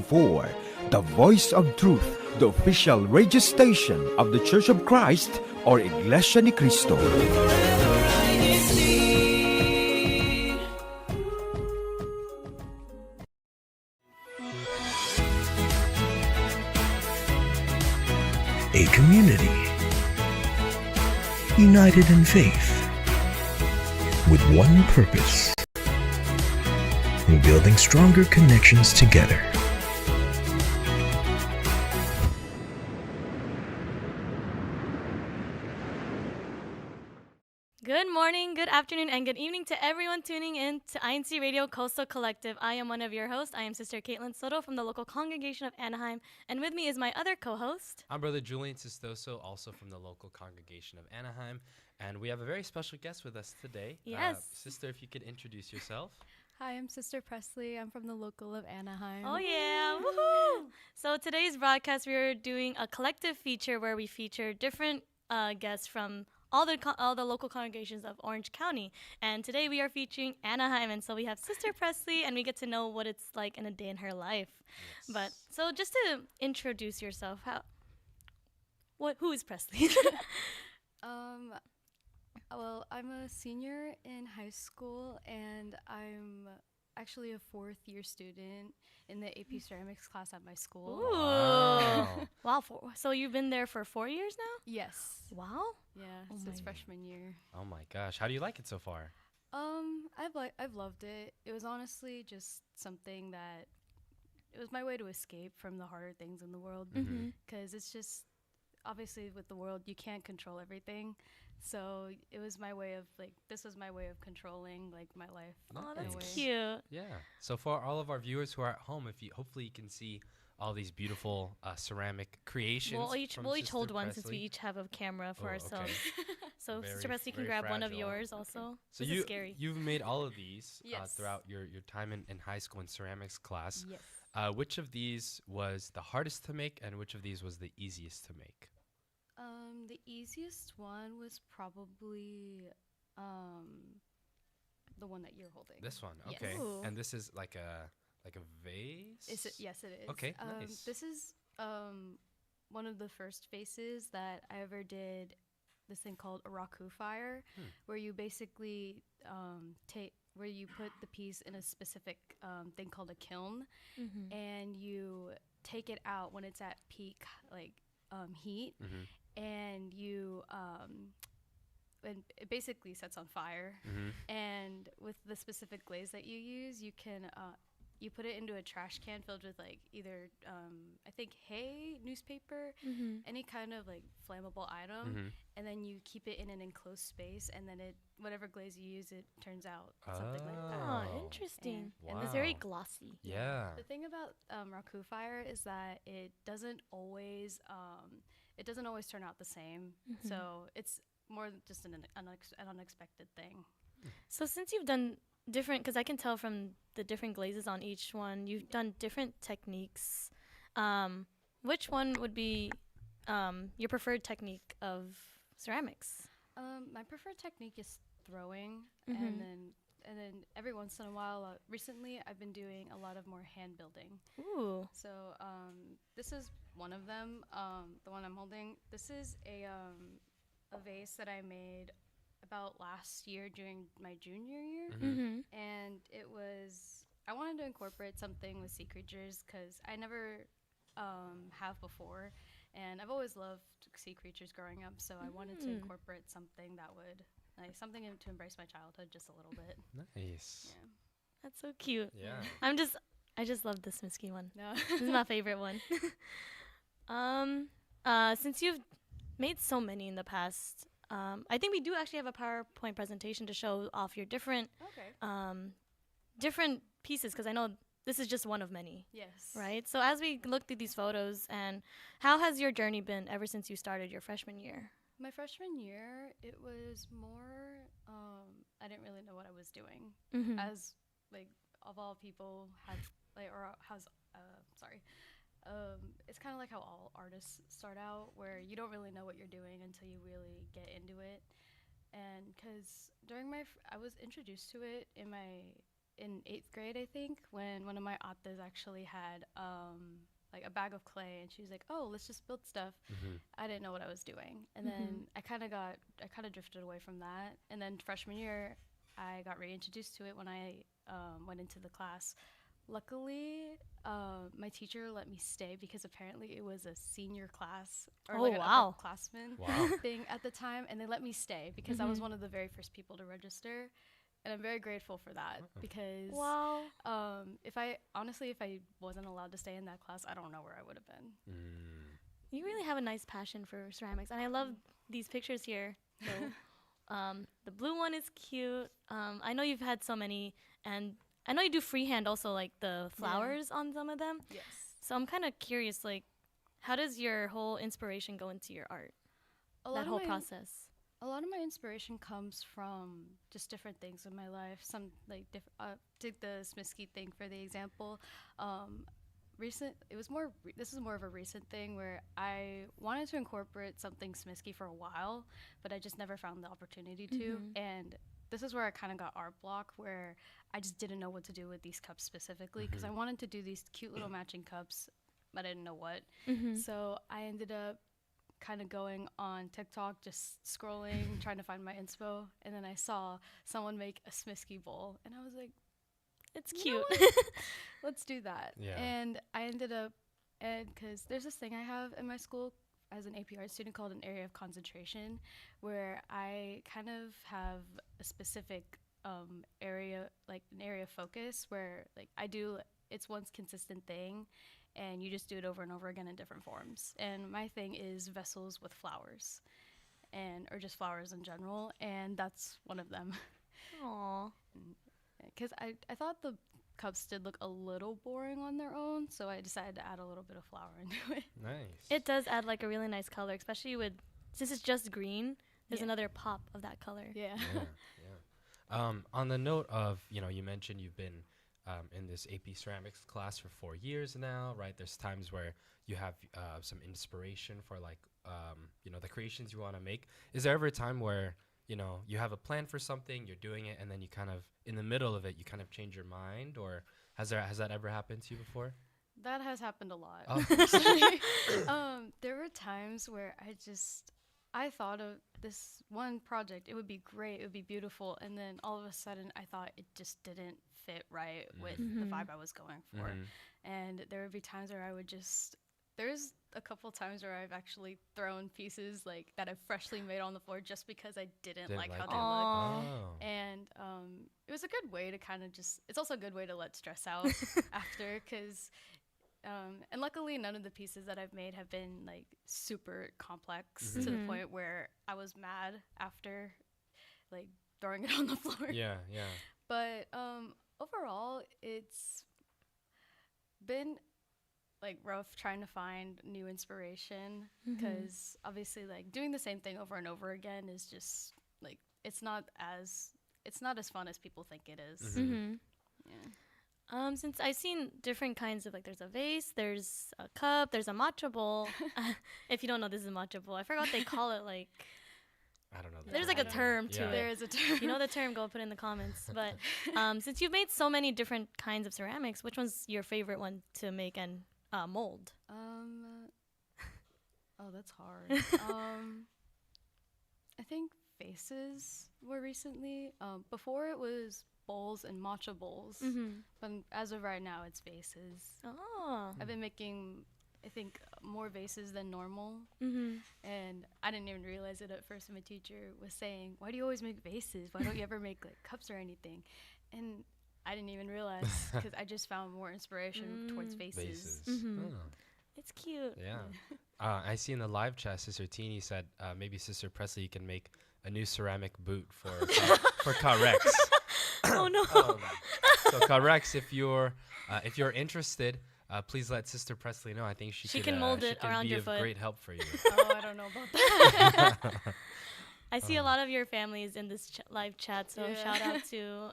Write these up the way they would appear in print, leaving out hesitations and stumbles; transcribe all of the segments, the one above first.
for the Voice of Truth, the official radio station of the Church of Christ or Iglesia ni Cristo. A community united in faith with one purpose: building stronger connections together. Good morning, good afternoon, and good evening to everyone tuning in to INCRadio Coastal Collective. I am one of your hosts. I am Sister Caitlin Soto from the Local Congregation of Anaheim, and with me is my other co-host. I'm Brother Julian Sistoso, also from the Local Congregation of Anaheim, and we have a very special guest with us today. Yes. Sister, if you could introduce yourself. Hi, I'm Sister Presley. I'm from the Local of Anaheim. Oh yeah, woohoo! So today's broadcast, we are doing a collective feature where we feature different guests from all the local congregations of Orange County. And today we are featuring Anaheim, and so we have Sister Presley, and we get to know what it's like in a day in her life. Yes. But so just to introduce yourself, who is Presley? Well, I'm a senior in high school, and I'm actually a fourth-year student in the AP Ceramics class at my school. Ooh. Wow. Wow. So you've been there for 4 years now? Yes. Wow. Yeah, Oh since my. freshman year. Oh my gosh, how do you like it so far? I've loved it. It was honestly just something that it was my way to escape from the harder things in the world, Mm-hmm. because it's just obviously with the world you can't control everything. So it was my way of this was my way of controlling my life. Oh, in a that's way. cute. Yeah. So for all of our viewers who are at home, hopefully you can see all these beautiful ceramic creations. We'll each Sister hold one since we Presley. each have a camera for Oh, ourselves. okay. So Very Sister Presley can very grab one of fragile. yours also. So This is scary. you've made all of these Yes. throughout your time in high school in ceramics class. Yes. Which of these was the hardest to make, and which of these was the easiest to make? The easiest one was probably the one that you're holding. This one, Yes. okay. Ooh. And this is like a vase. Is it? Yes, it is. Okay, nice. This is one of the first faces that I ever did. This thing called a raku fire, where you basically where you put the piece in a specific thing called a kiln, Mm-hmm. and you take it out when it's at peak heat, and you and it basically sets on fire. And with the specific glaze that you use, you can you put it into a trash can filled with either I think hay, newspaper, Mm-hmm. any kind of flammable item, and then you keep it in an enclosed space, and then whatever glaze you use, it turns out something like that. Oh, Oh. interesting. And It's very Wow. glossy. Yeah. The thing about raku fire is that it doesn't always turn out the same. Mhm. So it's more just an unexpected thing. So since you've done different, because I can tell from the different glazes on each one, you've done different techniques. Which one would be your preferred technique of ceramics? My preferred technique is throwing, Mhm. and then every once in a while, recently I've been doing a lot of more hand building. Ooh. So this is one of them. The one I'm holding. This is a vase that I made about last year during my junior year, Mm-hmm. and I wanted to incorporate something with sea creatures because I never have before, and I've always loved sea creatures growing up. So I wanted to incorporate something that would something to embrace my childhood just a little bit. Nice. Yeah. That's so cute. Yeah. I just love this Misky one. No. This is my favorite one. Since you've made so many in the past, I think we do actually have a PowerPoint presentation to show off your different Okay. different pieces, because I know this is just one of many, Yes. right? So as we look through these photos, and how has your journey been ever since you started your freshman year? My freshman year, it was more, I didn't really know what I was doing. Mm-hmm. As, of all people it's kind of like how all artists start out, where you don't really know what you're doing until you really get into it. And because during I was introduced to it in my in 8th grade, I think, when one of my atas actually had like a bag of clay, and she was like, "Oh, let's just build stuff." I didn't know what I was doing, and then I kind of drifted away from that. And then freshman year, I got reintroduced to it when I went into the class. Luckily, my teacher let me stay because apparently it was a senior class or like an upperclassman thing at the time, and they let me stay because I was one of the very first people to register. And I'm very grateful for that because if I wasn't allowed to stay in that class, I don't know where I would have been. You really have a nice passion for ceramics, and I love these pictures here. So, the blue one is cute. I know you've had so many, and I know you do freehand also, like the flowers on some of them. Yes. So I'm kind of curious, like, how does your whole inspiration go into your art? That whole process. A lot of my inspiration comes from just different things in my life. Some like take the Smisky thing for the example. This is more of a recent thing where I wanted to incorporate something Smisky for a while, but I just never found the opportunity to. And this is where I kind of got art block, where I just didn't know what to do with these cups specifically because I wanted to do these cute little matching cups, but I didn't know what. So I ended up kind of going on TikTok, just scrolling, trying to find my inspo, and then I saw someone make a Smisky bowl, and I was like, it's cute. Let's do that. Yeah. And I ended up, and because there's this thing I have in my school as an AP art student called an area of concentration, where I kind of have a specific area, like an area of focus, where like it's one consistent thing, and you just do it over and over again in different forms. And my thing is vessels with flowers, or just flowers in general, and that's one of them. Aww. Because I thought the cups did look a little boring on their own, so I decided to add a little bit of flower into it. Nice. It does add like a really nice color, especially since it's just green, there's another pop of that color. Yeah. On the note of, you mentioned you've been in this AP ceramics class for 4 years now, right? There's times where you have some inspiration for like, the creations you want to make. Is there ever a time where, you have a plan for something, you're doing it, and then you kind of, in the middle of it, you kind of change your mind? Or has that ever happened to you before? That has happened a lot. Oh. There were times where I thought of this one project, it would be great, it would be beautiful, and then all of a sudden I thought it just didn't fit right with the vibe I was going for. And there would be times where there's a couple times where I've actually thrown pieces like that I've freshly made on the floor just because I didn't like how they looked. Oh. And it was a good way to kind of it's also a good way to let stress out after, because and luckily none of the pieces that I've made have been like super complex to the point where I was mad after like throwing it on the floor. Yeah. But overall, it's been like rough trying to find new inspiration, because obviously like doing the same thing over and over again is just like it's not as fun as people think it is. Yeah. Since I've seen different kinds of, like, there's a vase, there's a cup, there's a matcha bowl. If you don't know, this is a matcha bowl. I forgot what they call it, like. I don't know. There's like a term to it. There is a term. If you know the term, go put it in the comments. But since you've made so many different kinds of ceramics, which one's your favorite one to make and mold? Oh, that's hard. I think vases were recently. Before it was bowls and matcha bowls, but as of right now, it's vases. Oh. I've been making, I think, more vases than normal, and I didn't even realize it at first. My teacher was saying, "Why do you always make vases? Why don't you ever make like cups or anything?" And I didn't even realize, because I just found more inspiration towards vases. Oh. It's cute. Yeah. I see in the live chat, Sister Teeny said maybe Sister Presley can make a new ceramic boot for Carex. Oh no. So Carex, if you're interested, please let Sister Presley know. I think she can mold it around your foot. Be of great help for you. Oh, I don't know about that. I see a lot of your families in this live chat, so shout out to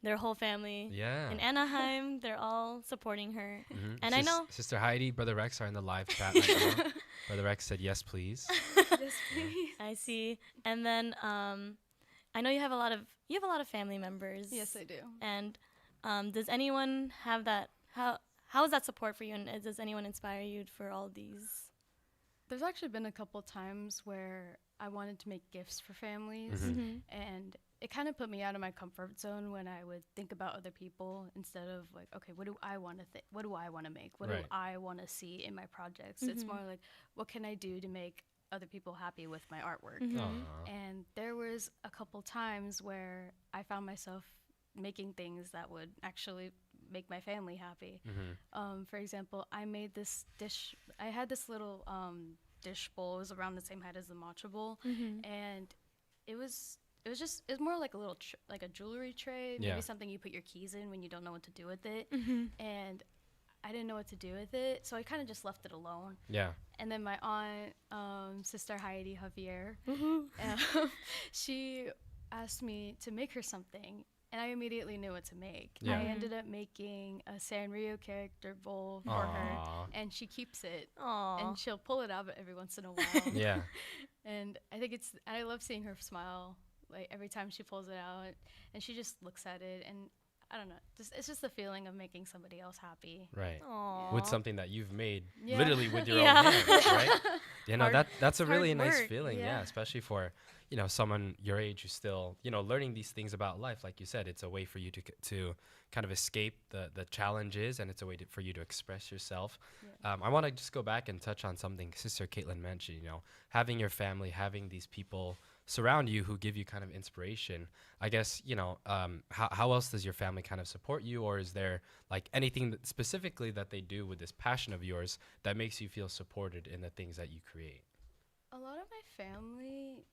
their whole family in Anaheim. They're all supporting her. And I know Sister Heidi, Brother Rex are in the live chat right now. Brother Rex said, yes, please. Yes, please. I see. And then I know you have a lot of family members. Yes, I do. And does anyone have that? How is that support for you? And does anyone inspire you for all these? There's actually been a couple times where I wanted to make gifts for families, and it kind of put me out of my comfort zone when I would think about other people instead of like, okay, what do I want to think? What do I want to make? What do I want to see in my projects? It's more like, what can I do to make other people happy with my artwork? And there was a couple times where I found myself making things that would actually make my family happy. For example, I made this dish. I had this little dish bowl. It was around the same height as the matcha bowl, and it was more like a little like a jewelry tray, maybe something you put your keys in when you don't know what to do with it. And I didn't know what to do with it, so I kind of just left it alone. Yeah. And then my aunt, Sister Heidi Javier, she asked me to make her something, and I immediately knew what to make. I ended up making a Sanrio character bowl for her, and she keeps it, and she'll pull it out every once in a while. And I love seeing her smile, like every time she pulls it out, and she just looks at it, and I don't know, it's just the feeling of making somebody else happy. Right. With something that you've made literally with your own hands, right? You know, that's a really nice feeling, especially for, you know, someone your age who's still, you know, learning these things about life. Like you said, it's a way for you to kind of escape the challenges, and it's a way for you to express yourself. I want to just go back and touch on something Sister Caitlin mentioned, you know, having your family, having these people surround you who give you kind of inspiration. I guess, you know, how else does your family kind of support you, or is there like anything specifically that they do with this passion of yours that makes you feel supported in the things that you create? A lot of my family,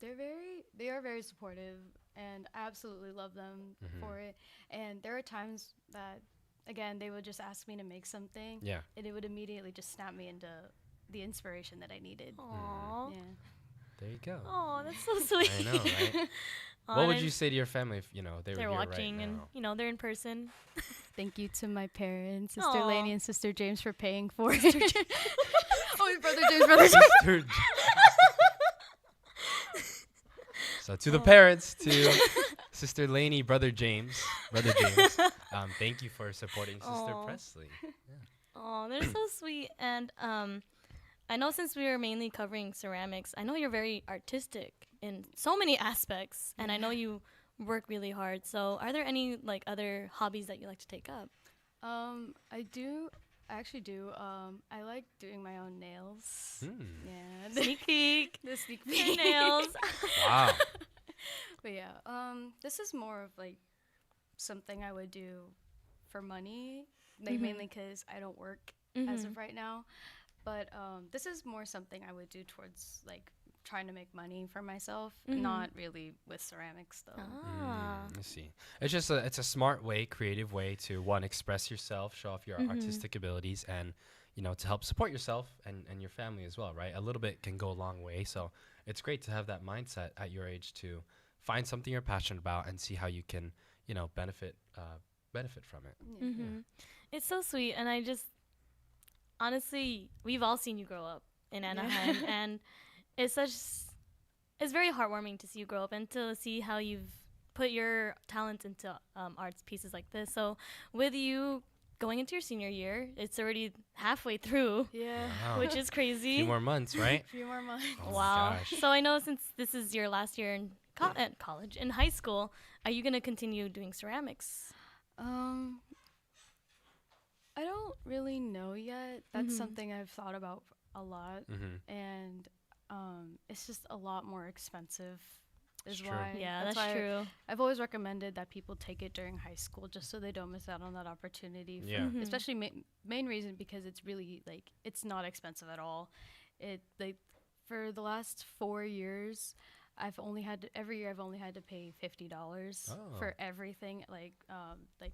they are very supportive, and I absolutely love them for it. And there are times that, again, they would just ask me to make something, and it would immediately just snap me into the inspiration that I needed. Aww. Yeah. There you go. Oh, that's so sweet. I know, right? What would you say to your family if, you know, they were here watching right and, now? you know, they're in person? Thank you to my parents, Sister Aw. Lainey and Sister James, for paying for it. Oh, Brother James. Sister So to the parents, to Sister Lainey, Brother James, thank you for supporting Sister Presley. Oh, they're so sweet. And I know since we were mainly covering ceramics, I know you're very artistic in so many aspects, and I know you work really hard. So are there any like other hobbies that you like to take up? I actually do. I like doing my own nails. Yeah. Sneak peek. The sneak Your peek. nails. Wow. But yeah, this is more of like something I would do for money, like mainly because I don't work as of right now. But this is more something I would do towards like trying to make money for myself, not really with ceramics though. I see. It's just it's a smart way, creative way to express yourself, show off your artistic abilities, and you know, to help support yourself and your family as well, right? A little bit can go a long way. So it's great to have that mindset at your age to find something you're passionate about and see how you can, you know, benefit from it. Yeah. It's so sweet, and I just honestly, we've all seen you grow up in Anaheim, and it's very heartwarming to see you grow up and to see how you've put your talents into arts pieces like this. So with you going into your senior year, it's already halfway through. Yeah. Wow. Which is crazy. A few more months, right? A few more months. Oh wow. my gosh. So I know since this is your last year in college, in high school, are you going to continue doing ceramics? I don't really know yet. That's something I've thought about a lot, and it's just a lot more expensive. Is It's why. true. Yeah, that's why true. I've always recommended that people take it during high school, just so they don't miss out on that opportunity. Yeah. Especially main reason because it's really like it's not expensive at all. It like for the last 4 years, every year I've only had to pay $50 for everything, like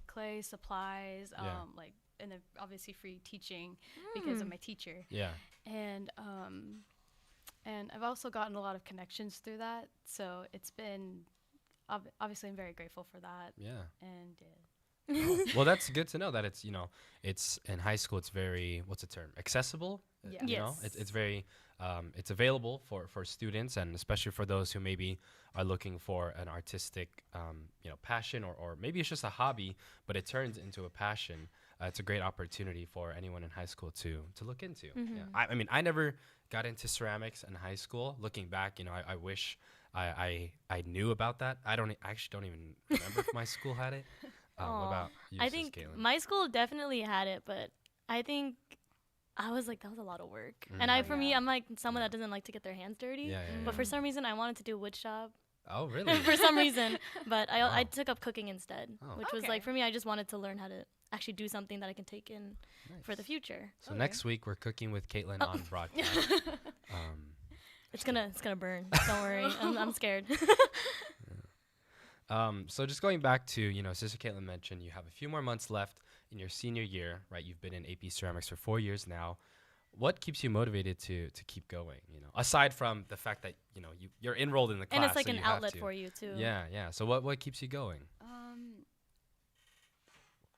clay, supplies, like, and then obviously free teaching because of my teacher. Yeah. And I've also gotten a lot of connections through that, so it's been obviously I'm very grateful for that. Yeah. And Well, that's good to know that it's, you know, it's in high school, it's very, what's the term? Accessible? Yeah. You know, Yes. it's very it's available for students, and especially for those who maybe are looking for an artistic passion, or maybe it's just a hobby, but it turns into a passion. It's a great opportunity for anyone in high school to look into. Yeah. I mean, I never got into ceramics in high school. Looking back, I wish I knew about that. I actually don't even remember if my school had it. What about you, I Sis think Caitlin? my school definitely had it, but I think I was like, that was a lot of work. And for me, I'm like someone that doesn't like to get their hands dirty. Yeah, But for some reason, I wanted to do wood shop. Oh, really? For some reason. But I Wow. took up cooking instead, which was like, for me, I just wanted to learn how to actually do something that I can take in for the future. So next week we're cooking with Caitlin on broadcast. It's gonna burn. Don't worry. I'm scared. So just going back to, Sister Caitlin mentioned you have a few more months left in your senior year, right? You've been in AP Ceramics for 4 years now. What keeps you motivated to keep going, aside from the fact that, you're enrolled in the class. And it's like so an you have outlet to. for you too. Yeah. So what keeps you going?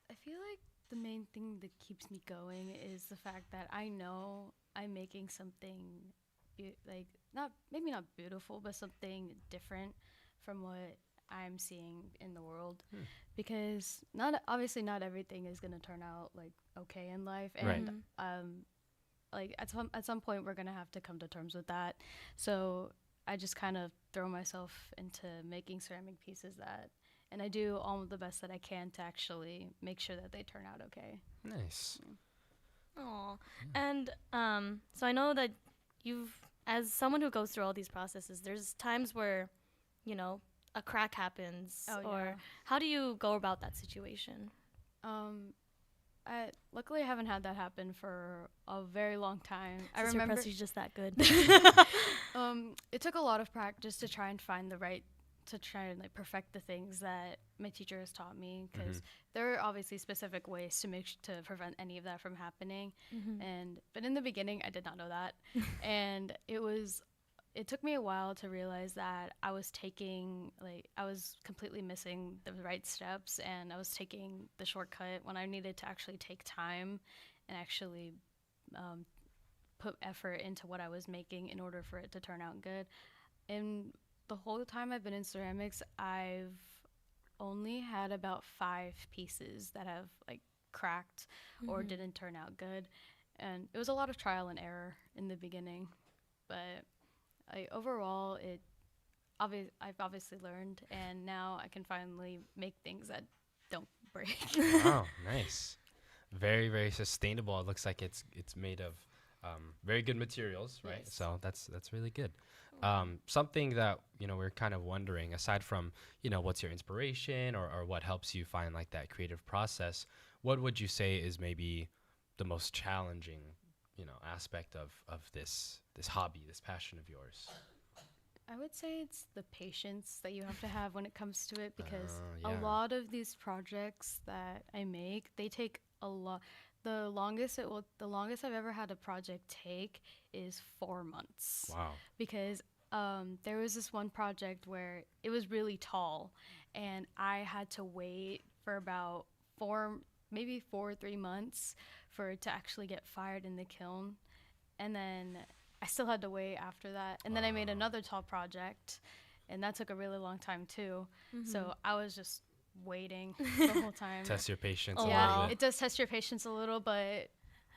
I feel like the main thing that keeps me going is the fact that I know I'm making something maybe not beautiful, but something different from what I'm seeing in the world. Because obviously not everything is going to turn out like okay in life, and like at some point we're going to have to come to terms with that. So I just kind of throw myself into making ceramic pieces and I do all of the best that I can to actually make sure that they turn out okay. Nice. Aw. And so I know that as someone who goes through all these processes, there's times where, a crack happens. How do you go about that situation? Luckily I haven't had that happen for a very long time. I Sister remember Presley's just that good. it took a lot of practice to try and perfect the things that my teacher has taught me, because there are obviously specific ways to prevent any of that from happening. But in the beginning I did not know that. And it took me a while to realize that I was completely missing the right steps, and I was taking the shortcut when I needed to actually take time and actually put effort into what I was making in order for it to turn out good. And the whole time I've been in ceramics, I've only had about 5 pieces that have like cracked or didn't turn out good. And it was a lot of trial and error in the beginning, but overall, I've obviously learned, and now I can finally make things that don't break. Oh, nice. Very, very sustainable. It looks like it's made of very good materials, right? Yes. So that's really good. Something that, we're kind of wondering, aside from, what's your inspiration or what helps you find like that creative process, what would you say is maybe the most challenging, aspect of this hobby, this passion of yours? I would say it's the patience that you have to have when it comes to it, because a yeah. lot of these projects that I make, they take a lot. The longest I've ever had a project take is 4 months. Wow. Because there was this one project where it was really tall, and I had to wait for about 4 or 3 months for it to actually get fired in the kiln. And then I still had to wait after that. And then I made another tall project, and that took a really long time too. So I was just waiting the whole time. Test your patience Oh, a Yeah, little bit. it does test your patience a little, but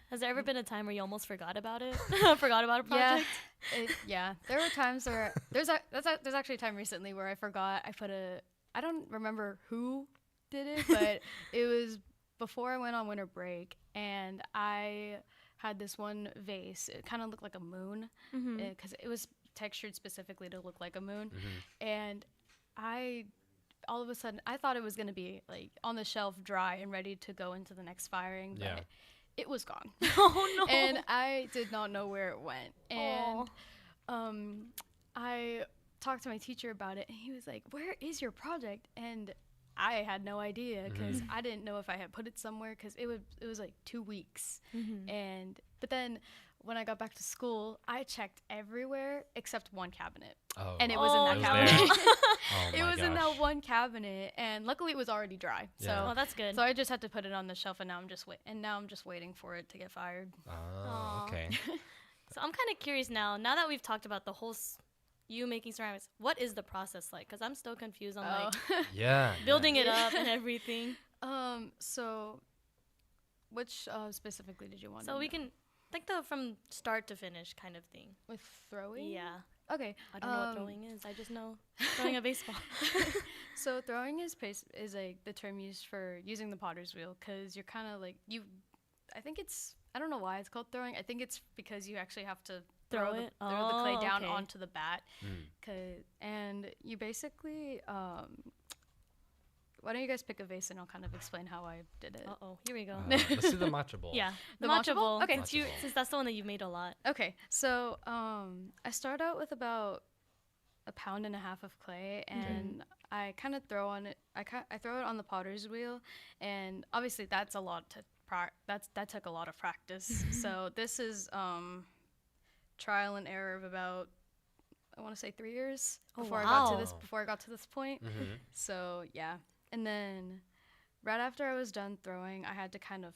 Has there ever been a time where you almost forgot about it? Forgot about a project? there were times where there's actually a time recently where I forgot. I don't remember who did it, but it was before I went on winter break, and I had this one vase. It kind of looked like a moon, because it was textured specifically to look like a moon. And all of a sudden, I thought it was going to be like on the shelf, dry and ready to go into the next firing, but it was gone. Oh no. And I did not know where it went. And I talked to my teacher about it, and he was like, "Where is your project?" And I had no idea, because I didn't know if I had put it somewhere, because it was like 2 weeks. But then when I got back to school, I checked everywhere except one cabinet. Oh. And it was in that It was cabinet. Oh It my was in gosh. that one cabinet, and luckily it was already dry. Yeah. Oh, that's good. So I just had to put it on the shelf, and now I'm just waiting for it to get fired. Oh, Aw. okay. So I'm kind of curious now that we've talked about the whole you making ceramics, what is the process like? Because I'm still confused on like Yeah. building it up and everything. So which specifically did you want? So to we know? can like the from start to finish kind of thing. With throwing. Yeah. Okay. I don't know what throwing is. I just know throwing a baseball. So throwing is like the term used for using the potter's wheel, because you're kind of like I think it's, I don't know why it's called throwing. I think it's because you actually have to throw the clay down onto the bat. And you basically why don't you guys pick a vase and I'll kind of explain how I did it. Here we go. Let's do the matcha bowl. Yeah, The matcha matcha bowl? bowl. Okay. Since that's the one that you've made a lot. Okay, so I start out with about 1.5 pounds of clay, and I kind of throw on it. I throw it on the potter's wheel, and obviously that's a lot to that took a lot of practice. So this is trial and error of about, I want to say 3 years before I got to this point. So yeah, and then right after I was done throwing, I had to kind of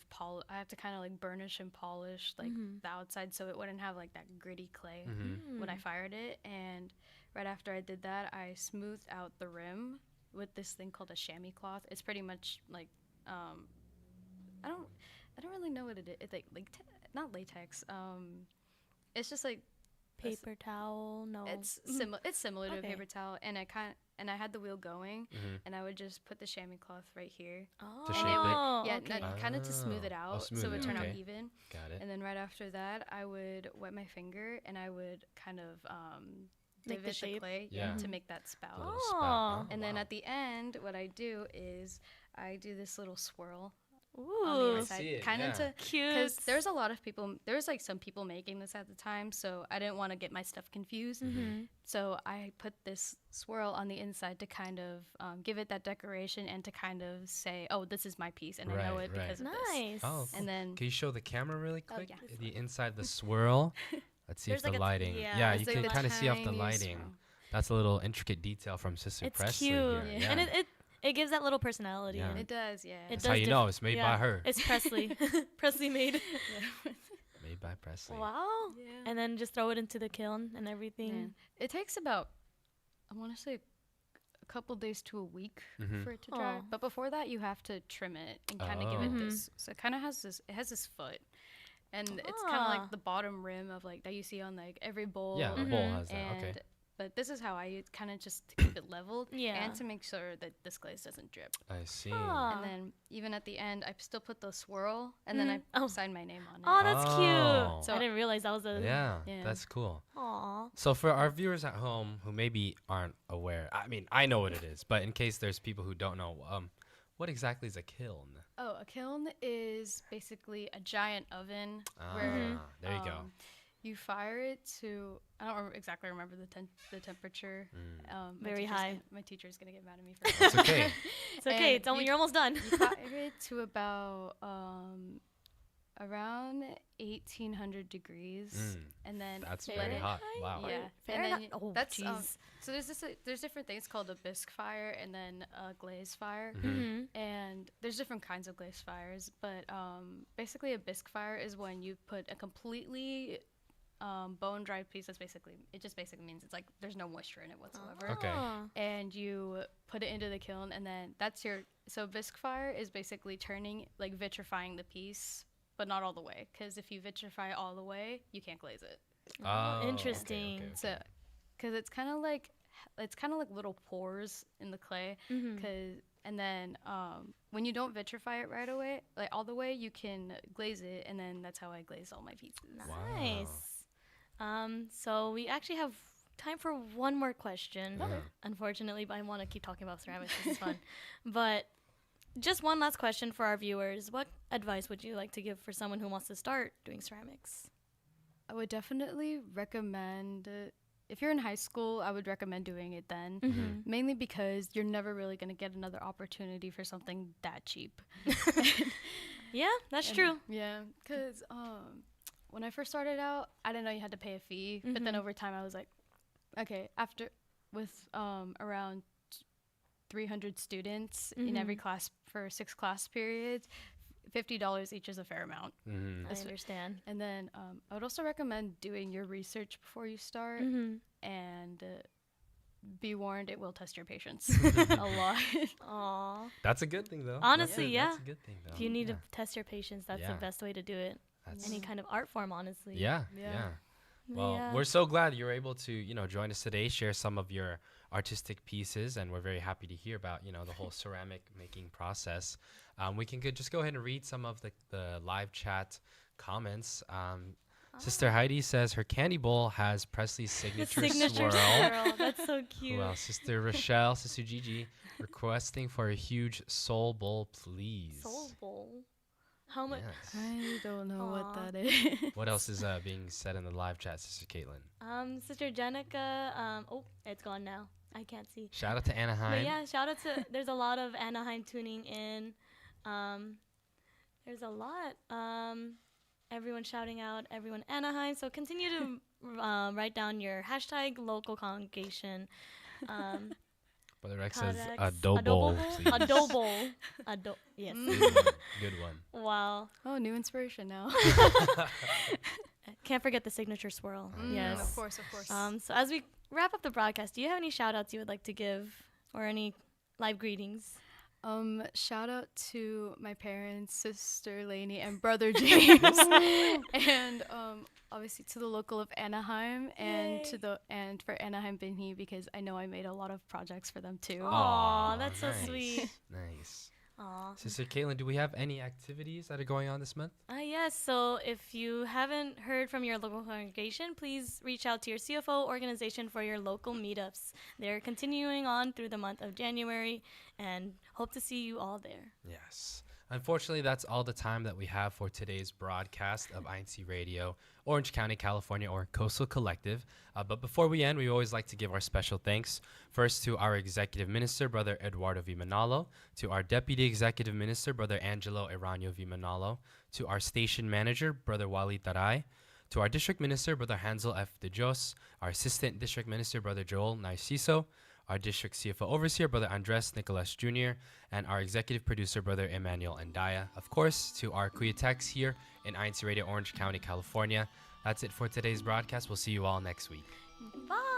like burnish and polish like the outside so it wouldn't have like that gritty clay when I fired it. And right after I did that, I smoothed out the rim with this thing called a chamois cloth. It's pretty much like I don't really know what it is. It's like not latex. It's just like Paper towel? No. it's similar to a paper towel, and I had the wheel going, and I would just put the chamois cloth right here. To shape it? Kind of to smooth it out, so it would turn out even. Got it. And then right after that, I would wet my finger, and I would kind of Make the divot shape? clay to make that spout. A little spout. And then at the end, what I do is I do this little swirl on Ooh, the inside, kind of to, cute. because there's a lot of people. There's like some people making this at the time, so I didn't want to get my stuff confused. So I put this swirl on the inside to kind of give it that decoration and to kind of say, "Oh, this is my piece," and I know it because of this. Nice. Oh, And then can you show the camera really quick? yeah. The inside of the swirl. Let's see There's if the like lighting. yeah, you it's like can the kind of see off the tiniest lighting. swirl. That's a little intricate detail from Sister It's Presley cute. here. Yeah. And it gives that little personality. Yeah. And It does, yeah. It That's how does you know it's made by yeah, her. It's Presley. Presley made. Made by Presley. Wow. Yeah. And then just throw it into the kiln and everything. Yeah. It takes about, I want to say, a couple days to a week for it to dry. Aw. But before that, you have to trim it and kind of give it this. So it kind of has this. It has this foot, and it's kind of Ah. like the bottom rim of like that you see on like every bowl. Yeah, the bowl has that. And Okay. but this is how I kind of just to keep it leveled, Yeah. and to make sure that this glaze doesn't drip. I see. Ah. And then even at the end, I still put the swirl, and then I sign my name on it. Oh, that's Oh. cute. So- I didn't realize that was a. Yeah, Yeah. that's cool. Aw. So for our viewers at home who maybe aren't aware, I mean, I know what it is, but in case there's people who don't know, what exactly is a kiln? Oh, a kiln is basically a giant oven Ah, where there you go. you fire it to, I don't exactly remember the temperature. My Very teacher's high. My teacher's gonna get mad at me for that. It's okay. It's okay. And Tell me you- you're almost done. You fire it to about around 1800 degrees, and then That's let very it- hot. Wow. Yeah, Fahrenheit? and then Oh, that's jeez. so there's different things called a bisque fire and then a glaze fire, Mm-hmm. and there's different kinds of glaze fires. But basically, a bisque fire is when you put a completely bone dried piece. It just basically means it's like there's no moisture in it whatsoever. Okay. Aw. And you put it into the kiln, and then so bisque fire is basically turning, like vitrifying the piece, but not all the way, because if you vitrify it all the way, you can't glaze it. Oh, okay, interesting. okay, So, because it's kind of like little pores in the clay, and then when you don't vitrify it right away, like all the way, you can glaze it, and then that's how I glaze all my pieces. Nice. So we actually have time for one more question. Okay. Unfortunately, but I want to keep talking about ceramics. This is fun. But just one last question for our viewers. What advice would you like to give for someone who wants to start doing ceramics? I would definitely recommend, if you're in high school, I would recommend doing it then, mainly because you're never really going to get another opportunity for something that cheap. Yeah, that's true. Yeah, because when I first started out, I didn't know you had to pay a fee, but then over time I was like, okay, with around 300 students in every class for 6 class periods, $50 each is a fair amount. Mm-hmm. I understand. And then I would also recommend doing your research before you start. And be warned, it will test your patience a lot. Aw. That's a good thing, though. Honestly, yeah. That's a good thing, though. If you need to test your patience, that's the Yeah. best way to do it. That's Any kind of art form, honestly. yeah. Well, Yeah. we're so glad you're able to, join us today, share some of your artistic pieces, and we're very happy to hear about, the whole ceramic making process. We can just go ahead and read some of the live chat comments. Sister Heidi says her candy bowl has Presley's signature swirl. That's so cute. Well, Sister Rochelle, Sister Gigi, requesting for a huge soul bowl, please. Soul bowl. How much? Yes. I don't know what Aw. that is. What else is being said in the live chat, Sister Caitlin? Sister Jenica. Oh, it's gone now. I can't see. Shout out to Anaheim. But yeah, shout out to. There's a lot of Anaheim tuning in. There's a lot. Everyone shouting out. Everyone Anaheim. So continue to write down your hashtag local congregation. Brother Rex says Codex. adobo, please. Adobo. Yes. Good one. Wow. Oh, new inspiration now. Can't forget the signature swirl. Yes. Of course, of course. So as we wrap up the broadcast, do you have any shout outs you would like to give or any live greetings? Shout out to my parents, Sister Lainey and Brother James, and obviously to the local of Anaheim and Yay. For Anaheim Binhi, because I know I made a lot of projects for them too. Aw, that's so nice. sweet. Nice. Aw. Sister Caitlin, do we have any activities that are going on this month? Yes, so if you haven't heard from your local congregation, please reach out to your CFO organization for your local meetups. They're continuing on through the month of January, and hope to see you all there. Yes. Unfortunately, that's all the time that we have for today's broadcast of INCRadio, Orange County, California, or Coastal Collective. But before we end, we always like to give our special thanks first to our Executive Minister, Brother Eduardo V. Manalo, to our Deputy Executive Minister, Brother Angelo Eranio V. Manalo, to our Station Manager, Brother Wally Taray, to our District Minister, Brother Hansel F. De Jos, our Assistant District Minister, Brother Joel Narciso, our District CFO Overseer, Brother Andres Nicolas Jr., and our Executive Producer, Brother Emmanuel Andaya. Of course, to our Kuya Techs here in INCRadio, Orange County, California. That's it for today's broadcast. We'll see you all next week. Bye!